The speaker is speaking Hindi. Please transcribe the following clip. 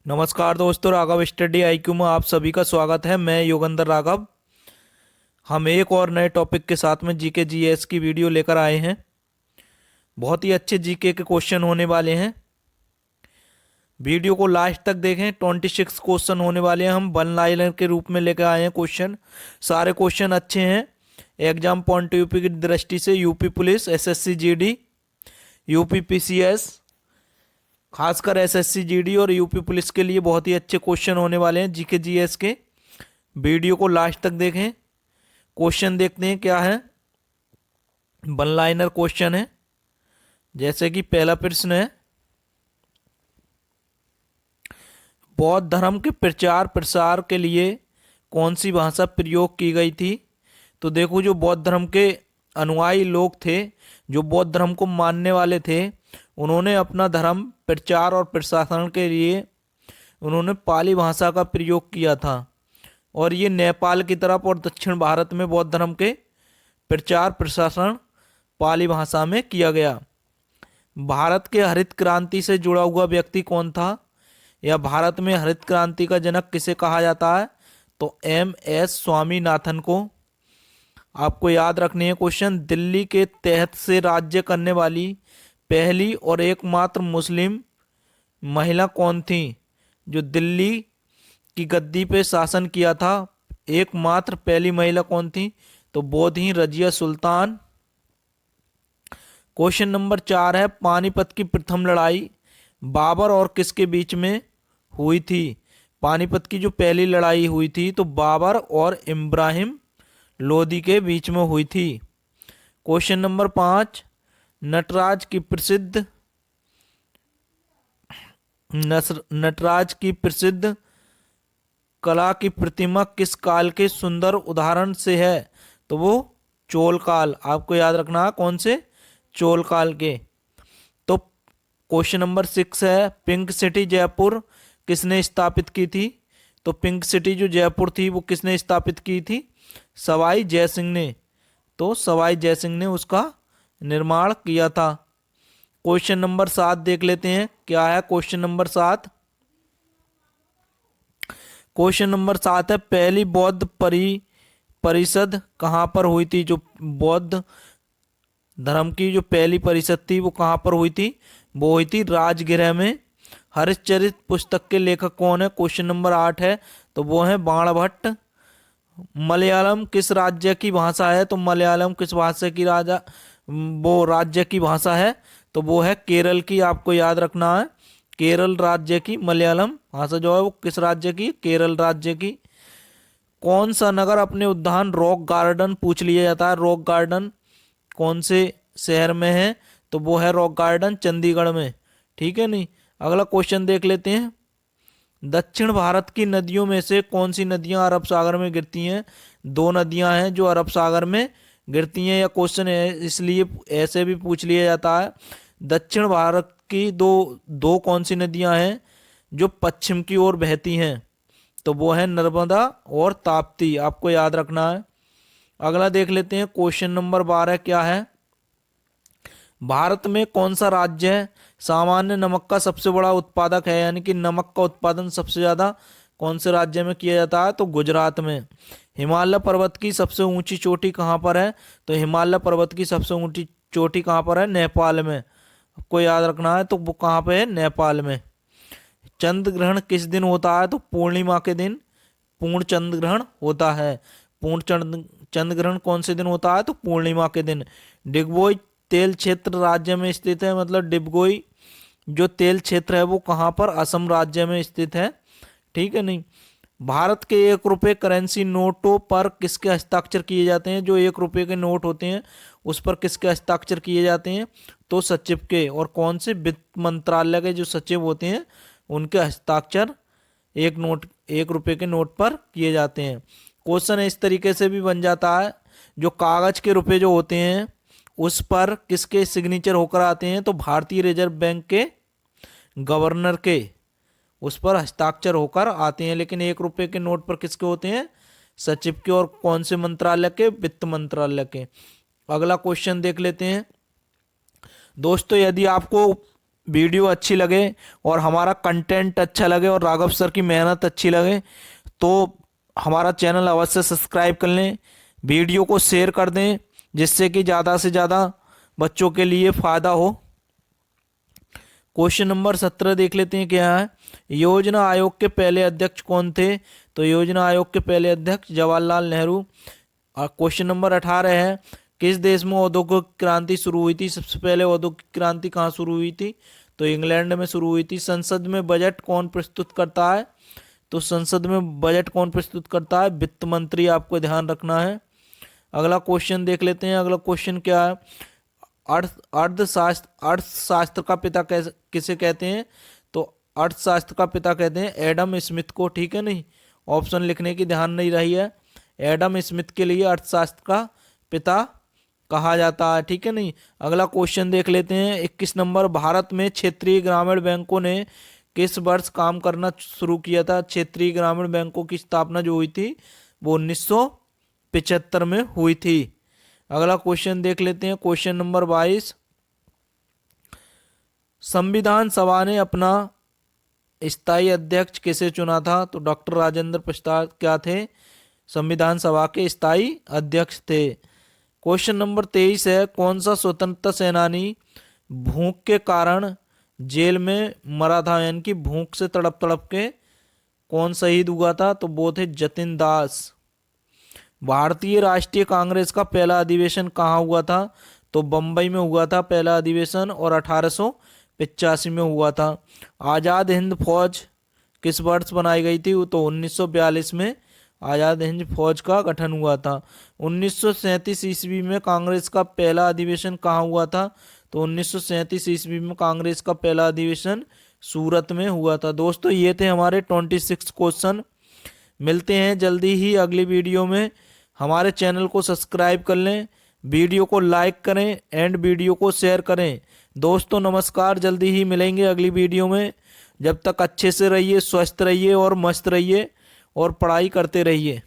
नमस्कार दोस्तों, राघव स्टडी आईक्यू में आप सभी का स्वागत है। मैं योगेंद्र राघव। हम एक और नए टॉपिक के साथ में जीके जीएस की वीडियो लेकर आए हैं। बहुत ही अच्छे जीके के क्वेश्चन होने वाले हैं। वीडियो को लास्ट तक देखें। 26 क्वेश्चन होने वाले हैं। हम वन लाइनर के रूप में लेकर आए हैं क्वेश्चन। सारे क्वेश्चन अच्छे हैं। एग्जाम पॉइंट यूपी की दृष्टि से UP police, SSC GD, UP PCS, खासकर एसएससी जीडी और यूपी पुलिस के लिए बहुत ही अच्छे क्वेश्चन होने वाले हैं जीके जीएस के। वीडियो को लास्ट तक देखें। क्वेश्चन देखते हैं क्या है। वन लाइनर क्वेश्चन है। जैसे कि पहला प्रश्न है, बौद्ध धर्म के प्रचार प्रसार के लिए कौन सी भाषा प्रयोग की गई थी। तो देखो, जो बौद्ध धर्म के अनुयायी लोग थे, जो बौद्ध धर्म को मानने वाले थे, उन्होंने अपना धर्म प्रचार और प्रसारण के लिए उन्होंने पाली भाषा का प्रयोग किया था। और ये नेपाल की तरफ और दक्षिण भारत में बौद्ध धर्म के प्रचार प्रसारण पाली भाषा में किया गया। भारत के हरित क्रांति से जुड़ा हुआ व्यक्ति कौन था, या भारत में हरित क्रांति का जनक किसे कहा जाता है। तो एम.एस. स्वामीनाथन को। आपको याद रखनी है क्वेश्चन। दिल्ली के तहत से राज्य करने वाली पहली और एकमात्र मुस्लिम महिला कौन थी। जो दिल्ली की गद्दी पे शासन किया था, एकमात्र पहली महिला कौन थी। तो वो थी रजिया सुल्तान। क्वेश्चन नंबर 4 है, पानीपत की प्रथम लड़ाई बाबर और किसके बीच में हुई थी। पानीपत की जो पहली लड़ाई हुई थी, तो बाबर और इब्राहिम लोदी के बीच में हुई थी। क्वेश्चन नंबर 5, नटराज की प्रसिद्ध कला की प्रतिमा किस काल के सुंदर उदाहरण से है। तो वो चोल काल। आपको याद रखना है कौन से, चोल काल के। तो क्वेश्चन नंबर 6 है, पिंक सिटी जयपुर किसने स्थापित की थी। तो पिंक सिटी जो जयपुर थी वो किसने स्थापित की थी, सवाई जयसिंह ने। तो सवाई जयसिंह ने उसका निर्माण किया था। क्वेश्चन नंबर 7 देख लेते हैं क्या है। क्वेश्चन नंबर 7, क्वेश्चन नंबर 7 है, पहली बौद्ध परिषद कहाँ पर हुई थी। जो बौद्ध धर्म की जो पहली परिषद थी वो कहाँ पर हुई थी। वो हुई थी राजगृह में। हरिश्चरित पुस्तक के लेखक कौन है। क्वेश्चन नंबर 8 है, तो वो है बाणभट्ट। मलयालम किस राज्य की भाषा है। तो मलयालम किस भाषा की राज्य की भाषा है। तो वो है केरल की। आपको याद रखना है, केरल राज्य की मलयालम भाषा जो है वो किस राज्य की, केरल राज्य की। कौन सा नगर अपने उद्यान रॉक गार्डन पूछ लिया जाता है। रॉक गार्डन कौन से शहर में है। तो वो है रॉक गार्डन चंडीगढ़ में। ठीक है नहीं। अगला क्वेश्चन देख लेते हैं। दक्षिण भारत की नदियों में से कौन सी नदियां अरब सागर में गिरती हैं। दो नदियां हैं जो अरब सागर में गिरती हैं। या क्वेश्चन है इसलिए ऐसे भी पूछ लिया जाता है, दक्षिण भारत की दो कौन सी नदियां हैं जो पश्चिम की ओर बहती हैं। तो वो है नर्मदा और ताप्ती। आपको याद रखना है। अगला देख लेते हैं। क्वेश्चन नंबर 12 क्या है, भारत में कौन सा राज्य है सामान्य नमक का सबसे बड़ा उत्पादक है। यानी कि नमक का उत्पादन सबसे ज्यादा कौन से राज्य में किया जाता है। तो गुजरात में। हिमालय पर्वत की सबसे ऊंची चोटी कहाँ पर है। तो हिमालय पर्वत की सबसे ऊंची चोटी कहाँ पर है, नेपाल में। आपको याद रखना है। तो वो कहाँ पे है, नेपाल में। चंद्र ग्रहण किस दिन होता है। तो पूर्णिमा के दिन पूर्ण चंद्र ग्रहण होता है। चंद्र ग्रहण कौन से दिन होता है। तो पूर्णिमा के दिन। डिगबोई तेल क्षेत्र राज्य में स्थित है। मतलब डिबगोई जो तेल क्षेत्र है वो कहाँ पर, असम राज्य में स्थित है। ठीक है नहीं। भारत के 1 रुपये करेंसी नोटों पर किसके हस्ताक्षर किए जाते हैं। जो 1 रुपये के नोट होते हैं उस पर किसके हस्ताक्षर किए जाते हैं। तो सचिव के। और कौन से वित्त मंत्रालय के जो सचिव होते हैं उनके हस्ताक्षर 1 रुपये के नोट पर किए जाते हैं। क्वेश्चन इस तरीके से भी बन जाता है, जो कागज के रुपए जो होते हैं उस पर किसके सिग्नेचर होकर आते हैं। तो भारतीय रिजर्व बैंक के गवर्नर के उस पर हस्ताक्षर होकर आते हैं। लेकिन 1 रुपये के नोट पर किसके होते हैं, सचिव के। और कौन से मंत्रालय के, वित्त मंत्रालय के। अगला क्वेश्चन देख लेते हैं। दोस्तों, यदि आपको वीडियो अच्छी लगे और हमारा कंटेंट अच्छा लगे और राघव सर की मेहनत अच्छी लगे तो हमारा चैनल अवश्य सब्सक्राइब कर लें, वीडियो को शेयर कर दें जिससे कि ज़्यादा से ज़्यादा बच्चों के लिए फ़ायदा हो। क्वेश्चन नंबर 17 देख लेते हैं क्या है। योजना आयोग के पहले अध्यक्ष कौन थे? तो योजना आयोग के पहले अध्यक्ष जवाहरलाल नेहरू। और क्वेश्चन नंबर 18 है, किस देश में औद्योगिक क्रांति शुरू हुई थी? सबसे पहले औद्योगिक क्रांति कहाँ शुरू हुई थी? तो इंग्लैंड में शुरू हुई थी। संसद में बजट कौन प्रस्तुत करता है? तो संसद में बजट कौन प्रस्तुत करता है? वित्त मंत्री, आपको ध्यान रखना है। अगला क्वेश्चन देख लेते हैं। अगला क्वेश्चन क्या है? अर्थशास्त्र का पिता किसे कहते हैं? तो अर्थशास्त्र का पिता कहते हैं एडम स्मिथ को। ठीक है, नहीं ऑप्शन लिखने की ध्यान नहीं रही है। एडम स्मिथ के लिए अर्थशास्त्र का पिता कहा जाता है। ठीक है, नहीं। अगला क्वेश्चन देख लेते हैं 21 नंबर, भारत में क्षेत्रीय ग्रामीण बैंकों ने किस वर्ष काम करना शुरू किया था? क्षेत्रीय ग्रामीण बैंकों की स्थापना जो हुई थी वो 1975 में हुई थी। अगला क्वेश्चन देख लेते हैं क्वेश्चन नंबर 22, संविधान सभा ने अपना स्थायी अध्यक्ष किसे चुना था? तो डॉक्टर राजेंद्र प्रसाद क्या थे? संविधान सभा के स्थायी अध्यक्ष थे। क्वेश्चन नंबर 23 है, कौन सा स्वतंत्रता सेनानी भूख के कारण जेल में मरा था? यानी कि भूख से तड़प तड़प के कौन शहीद हुआ था? तो वो थे जतिन दास। भारतीय राष्ट्रीय कांग्रेस का पहला अधिवेशन कहाँ हुआ था? तो बम्बई में हुआ था पहला अधिवेशन और 1885 में हुआ था। आज़ाद हिंद फौज किस वर्ष बनाई गई थी? तो 1942 में आज़ाद हिंद फौज का गठन हुआ था। 1937 ईस्वी में कांग्रेस का पहला अधिवेशन कहाँ हुआ था? तो 1937 ईस्वी में कांग्रेस का पहला अधिवेशन सूरत में हुआ था। दोस्तों ये थे हमारे 26 क्वेश्चन। मिलते हैं जल्दी ही अगली वीडियो में। हमारे चैनल को सब्सक्राइब कर लें, वीडियो को लाइक करें एंड वीडियो को शेयर करें। दोस्तों नमस्कार, जल्दी ही मिलेंगे अगली वीडियो में। जब तक अच्छे से रहिए, स्वस्थ रहिए और मस्त रहिए और पढ़ाई करते रहिए।